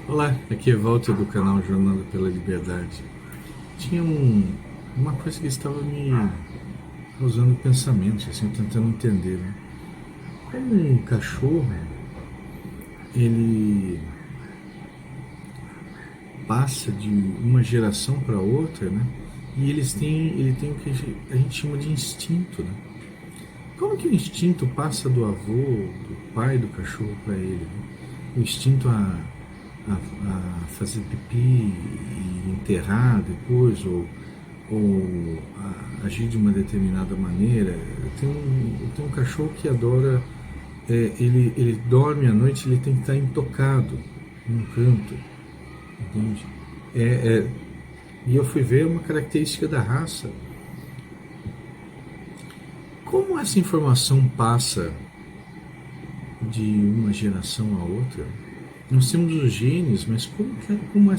Olá, aqui é Walter do canal Jornada pela Liberdade. Tinha uma coisa que estava me causando pensamentos, assim, tentando entender, né? Como um cachorro, ele passa de uma geração para outra, né? E ele tem o que a gente chama de instinto, né? Como que o instinto passa do avô, do pai do cachorro para ele, né? O instinto a fazer pipi e enterrar depois, ou agir de uma determinada maneira. Eu tenho um cachorro que adora, ele dorme à noite, ele tem que estar intocado num canto, entende? É, é, e eu fui ver uma característica da raça. Como essa informação passa de uma geração a outra? Nós temos os genes, mas como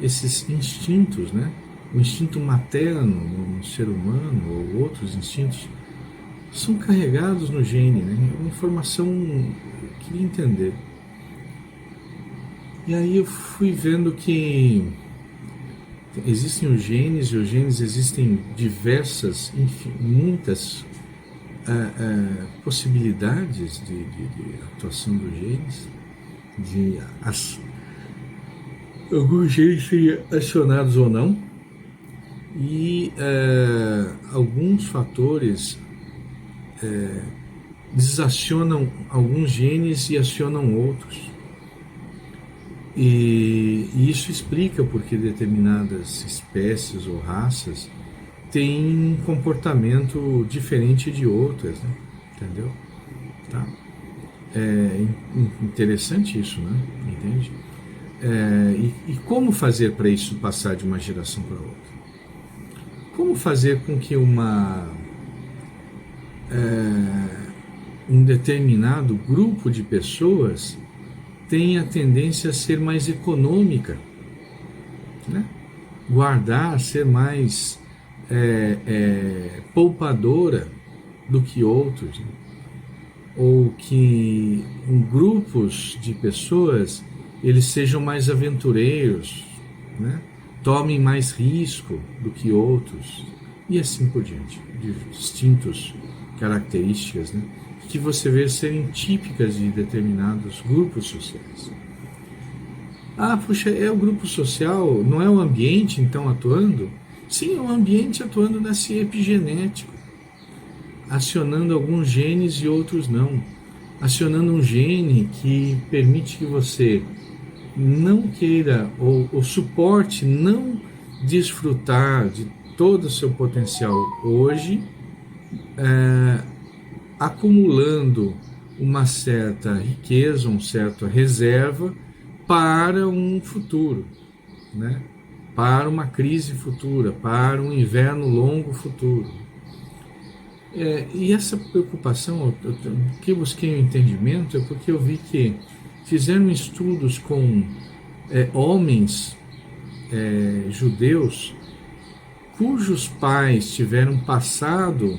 esses instintos, né? O instinto materno no ser humano ou outros instintos são carregados no gene, né? É uma informação que eu queria entender. E aí eu fui vendo que existem os genes, e os genes existem diversas, enfim, muitas possibilidades de atuação dos genes, de alguns genes serem acionados ou não, e alguns fatores desacionam alguns genes e acionam outros. E isso explica porque determinadas espécies ou raças têm um comportamento diferente de outras, né? Entendeu? Tá? É interessante isso, né? Entende? E como fazer para isso passar de uma geração para outra? Como fazer com que um determinado grupo de pessoas tenha a tendência a ser mais econômica, né? Guardar, ser mais poupadora do que outros, né? Ou que grupos de pessoas eles sejam mais aventureiros, né? Tomem mais risco do que outros e assim por diante, de distintas características, né? Que você vê serem típicas de determinados grupos sociais. Ah, puxa, é o grupo social, não é o ambiente então atuando? Sim, é o ambiente atuando nesse epigenético, acionando alguns genes e outros não. Acionando um gene que permite que você não queira ou suporte não desfrutar de todo o seu potencial hoje, acumulando uma certa riqueza, uma certa reserva para um futuro, né? Para uma crise futura, para um inverno longo futuro. E essa preocupação, que eu busquei um entendimento, é porque eu vi que fizeram estudos com homens judeus cujos pais tiveram passado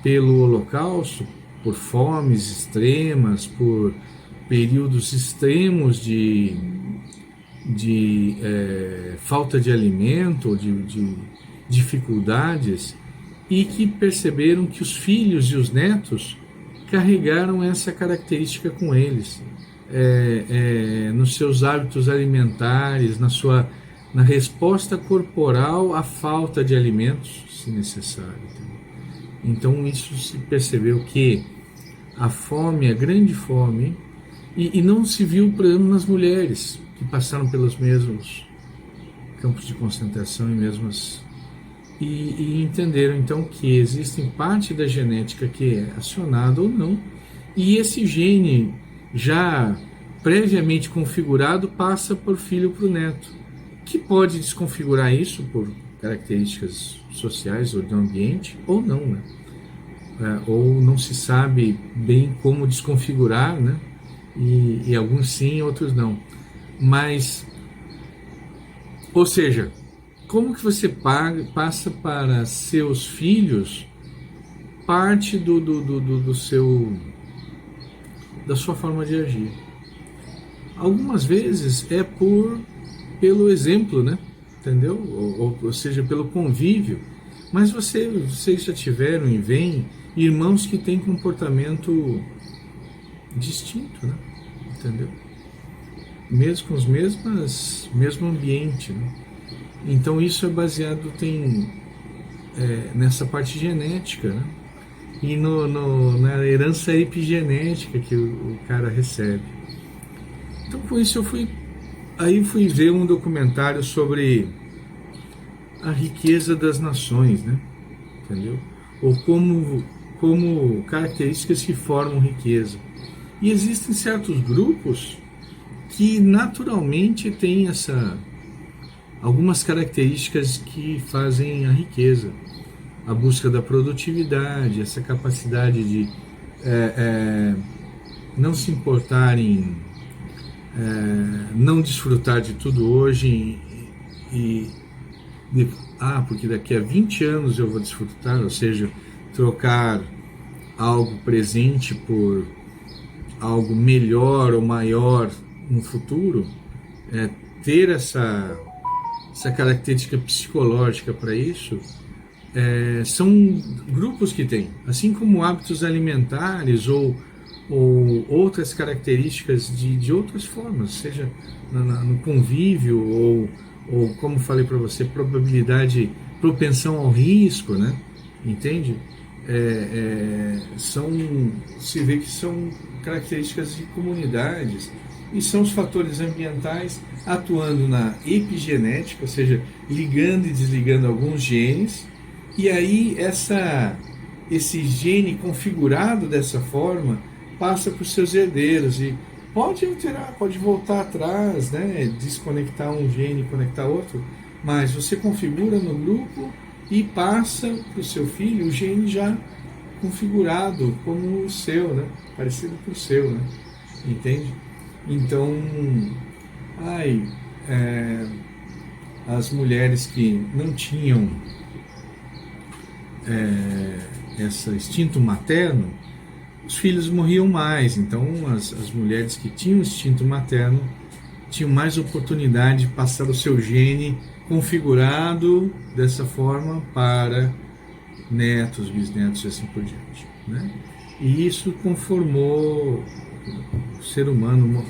pelo Holocausto, por fomes extremas, por períodos extremos de falta de alimento, de dificuldades, e que perceberam que os filhos e os netos carregaram essa característica com eles, nos seus hábitos alimentares, na resposta corporal à falta de alimentos, se necessário. Então isso se percebeu que a fome, a grande fome, e não se viu, por exemplo, nas mulheres que passaram pelos mesmos campos de concentração e entenderam então que existe parte da genética que é acionada ou não, e esse gene já previamente configurado passa por filho para o neto, que pode desconfigurar isso por características sociais ou do ambiente ou não, né? Ou não se sabe bem como desconfigurar, né? E alguns sim, outros não. Mas, ou seja, como que você passa para seus filhos parte do seu da sua forma de agir? Algumas vezes é pelo exemplo, né? Entendeu? Ou seja, pelo convívio. Mas vocês já tiveram e veem irmãos que têm comportamento distinto, né? Entendeu? Mesmo com os mesmo ambiente, né? Então isso é baseado nessa parte genética, né? E na herança epigenética que o cara recebe. Então com isso fui ver um documentário sobre a riqueza das nações, né? Entendeu? Ou como características que formam riqueza. E existem certos grupos que naturalmente têm algumas características que fazem a riqueza. A busca da produtividade, essa capacidade de não se importarem, não desfrutar de tudo hoje porque daqui a 20 anos eu vou desfrutar, ou seja, trocar algo presente por algo melhor ou maior no futuro, ter essa característica psicológica para isso, são grupos que têm, assim como hábitos alimentares ou outras características de outras formas, seja no convívio ou como falei para você, propensão ao risco, né? Entende? Se vê que são características de comunidades e são os fatores ambientais atuando na epigenética, ou seja, ligando e desligando alguns genes, e aí esse gene configurado dessa forma passa para os seus herdeiros e pode alterar, pode voltar atrás, né? Desconectar um gene e conectar outro, mas você configura no grupo e passa para o seu filho o gene já configurado como o seu, né? Parecido com o seu, né? Entende? Então, as mulheres que não tinham esse instinto materno, os filhos morriam mais. Então, as mulheres que tinham instinto materno tinham mais oportunidade de passar o seu gene configurado dessa forma para netos, bisnetos e assim por diante, né? E isso conformou o ser humano,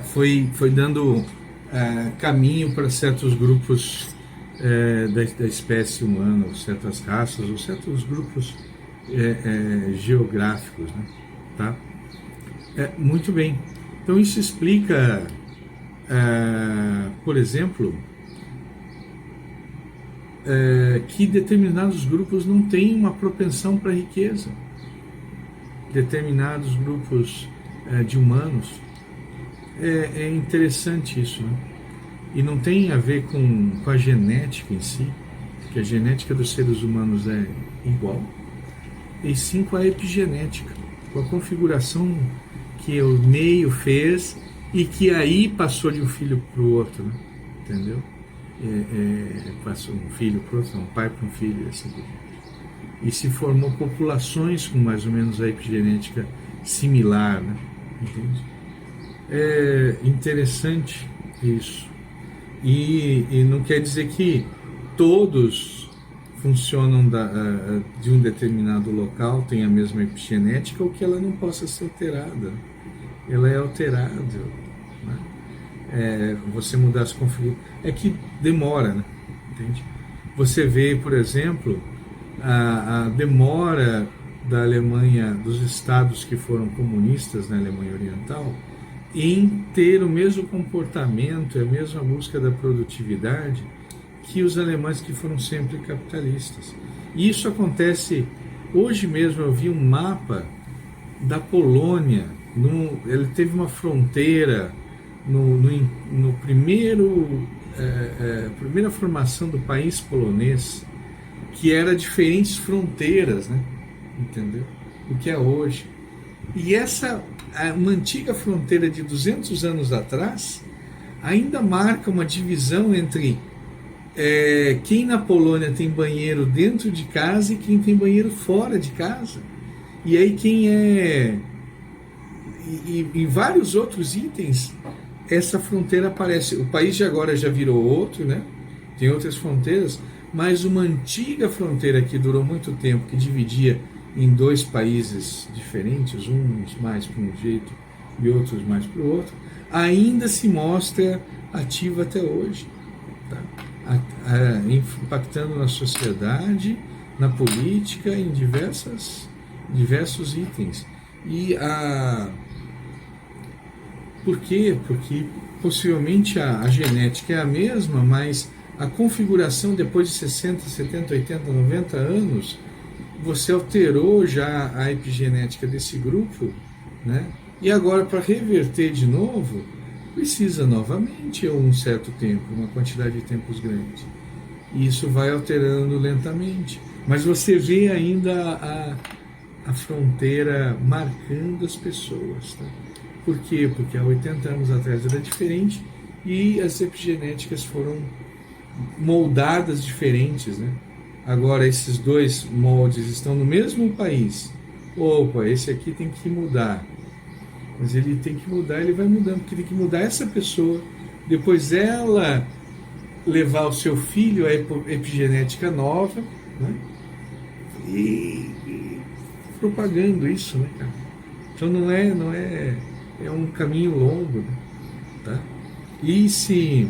foi dando caminho para certos grupos da espécie humana, ou certas raças, ou certos grupos geográficos, né? Tá? Muito bem. Então isso explica, por exemplo, que determinados grupos não têm uma propensão para a riqueza. Determinados grupos de humanos. É interessante isso, né? E não tem a ver com a genética em si, que a genética dos seres humanos é igual, e sim com a epigenética, com a configuração que o meio fez e que aí passou de um filho para o outro, né? Entendeu? Passou um filho para o outro, um pai para um filho, assim por diante. E se formou populações com mais ou menos a epigenética similar, né? Entende? É interessante isso. E não quer dizer que todos funcionam de um determinado local, tem a mesma epigenética, ou que ela não possa ser alterada. Ela é alterável, né? Você mudar as configurações. É que demora, né? Entende? Você vê, por exemplo, a demora da Alemanha, dos estados que foram comunistas na Alemanha Oriental, em ter o mesmo comportamento, a mesma busca da produtividade que os alemães que foram sempre capitalistas. E isso acontece, hoje mesmo eu vi um mapa da Polônia, ele teve uma fronteira no primeira formação do país polonês, que era diferentes fronteiras, né? Entendeu? O que é hoje. E uma antiga fronteira de 200 anos atrás ainda marca uma divisão entre quem na Polônia tem banheiro dentro de casa e quem tem banheiro fora de casa. E aí e vários outros itens essa fronteira aparece. O país de agora já virou outro, né? Tem outras fronteiras, mas uma antiga fronteira que durou muito tempo, que dividia em dois países diferentes, uns mais para um jeito e outros mais para o outro, ainda se mostra ativa até hoje, tá? Impactando na sociedade, na política, em diversos itens. Por quê? Porque possivelmente a genética é a mesma, mas a configuração depois de 60, 70, 80, 90 anos, você alterou já a epigenética desse grupo, né? E agora, para reverter de novo, precisa novamente um certo tempo, uma quantidade de tempos grande. E isso vai alterando lentamente. Mas você vê ainda a fronteira marcando as pessoas, tá? Por quê? Porque há 80 anos atrás era diferente e as epigenéticas foram moldadas diferentes, né? Agora esses dois moldes estão no mesmo país. Opa, esse aqui tem que mudar. Mas ele tem que mudar, ele vai mudando, porque tem que mudar essa pessoa. Depois ela levar o seu filho à epigenética nova, né? E propagando isso, né, cara? Então não é um caminho longo, né? Tá? E se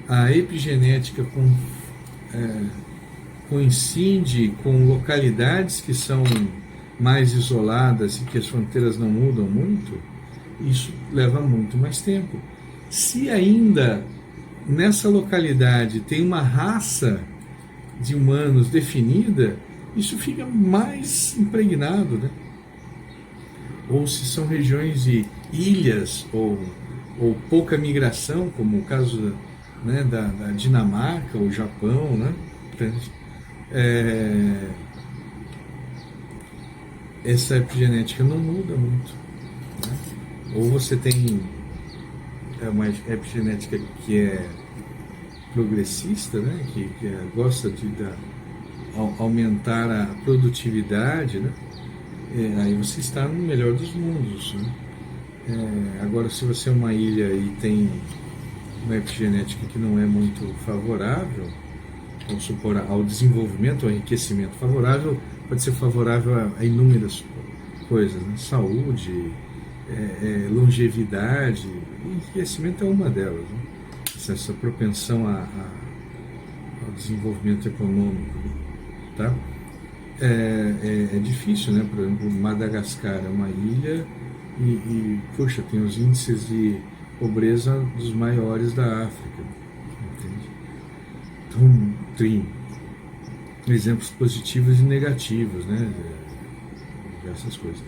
a epigenética coincide com localidades que são mais isoladas e que as fronteiras não mudam muito, isso leva muito mais tempo. Se ainda nessa localidade tem uma raça de humanos definida, isso fica mais impregnado, né? Ou se são regiões de ilhas ou pouca migração, como o caso, né, da Dinamarca ou Japão, né? Essa epigenética não muda muito, né? Ou você tem uma epigenética que é progressista, né? que gosta de aumentar a produtividade, né? Aí você está no melhor dos mundos, né? Agora, se você é uma ilha e tem uma epigenética que não é muito favorável, vamos supor, ao desenvolvimento, ao enriquecimento favorável, pode ser favorável a inúmeras coisas, né? Saúde, longevidade, enriquecimento é uma delas, né? Essa propensão ao desenvolvimento econômico, tá? É difícil, né? Por exemplo, Madagascar é uma ilha e puxa, tem os índices de pobreza dos maiores da África, entende? Então, tem exemplos positivos e negativos, né? Diversas coisas.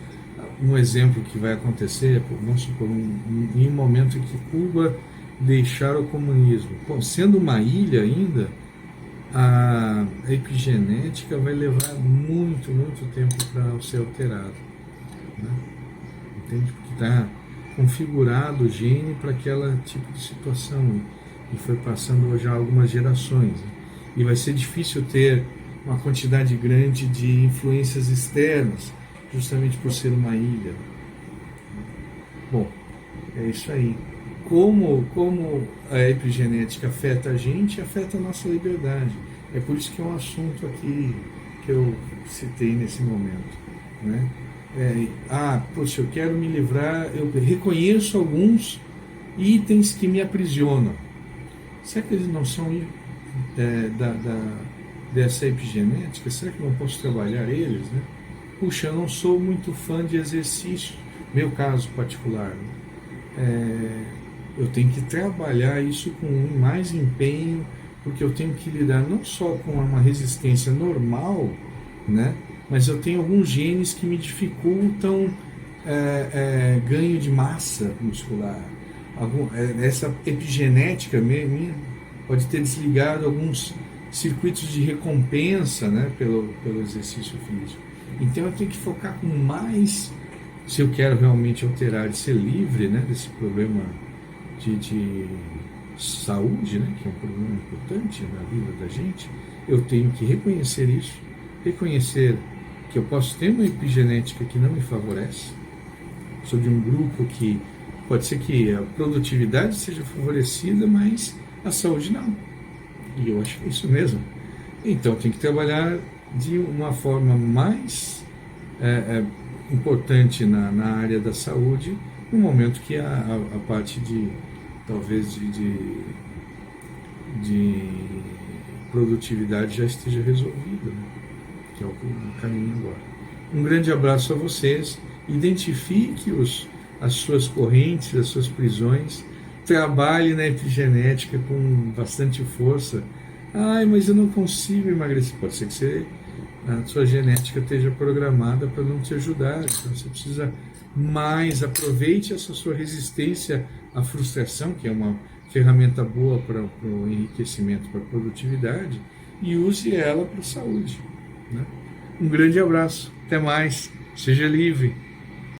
Um exemplo que vai acontecer, vamos supor, em um momento em que Cuba deixar o comunismo. Bom, sendo uma ilha ainda, a epigenética vai levar muito, muito tempo para ser alterado, né? Entende? Porque está configurado o gene para aquele tipo de situação e foi passando já algumas gerações, né? E vai ser difícil ter uma quantidade grande de influências externas, justamente por ser uma ilha. Bom, é isso aí. Como a epigenética afeta a gente, afeta a nossa liberdade. É por isso que é um assunto aqui que eu citei nesse momento, né? Poxa, eu quero me livrar, eu reconheço alguns itens que me aprisionam. Será que eles não são dessa epigenética? Será que eu não posso trabalhar eles, né? Puxa, eu não sou muito fã de exercício, meu caso particular, né? Eu tenho que trabalhar isso com mais empenho, porque eu tenho que lidar não só com uma resistência normal, né? Mas eu tenho alguns genes que me dificultam ganho de massa muscular. Essa epigenética minha pode ter desligado alguns circuitos de recompensa, né, pelo exercício físico. Então eu tenho que focar com mais, se eu quero realmente alterar, de ser livre, né, desse problema de saúde, né, que é um problema importante na vida da gente. Eu tenho que reconhecer isso, reconhecer que eu posso ter uma epigenética que não me favorece. Sou de um grupo que Pode ser que a produtividade seja favorecida, mas a saúde não. E eu acho que é isso mesmo. Então tem que trabalhar de uma forma mais importante na área da saúde, no momento que a parte de, talvez, de produtividade já esteja resolvida, né? Que é o caminho agora. Um grande abraço a vocês. Identifique as suas correntes, as suas prisões. Trabalhe na epigenética com bastante força. Ai, mas eu não consigo emagrecer. Pode ser que a sua genética esteja programada para não te ajudar. Então você precisa mais. Aproveite essa sua resistência à frustração, que é uma ferramenta boa para o enriquecimento, para a produtividade, e use ela para a saúde, né? Um grande abraço. Até mais. Seja livre.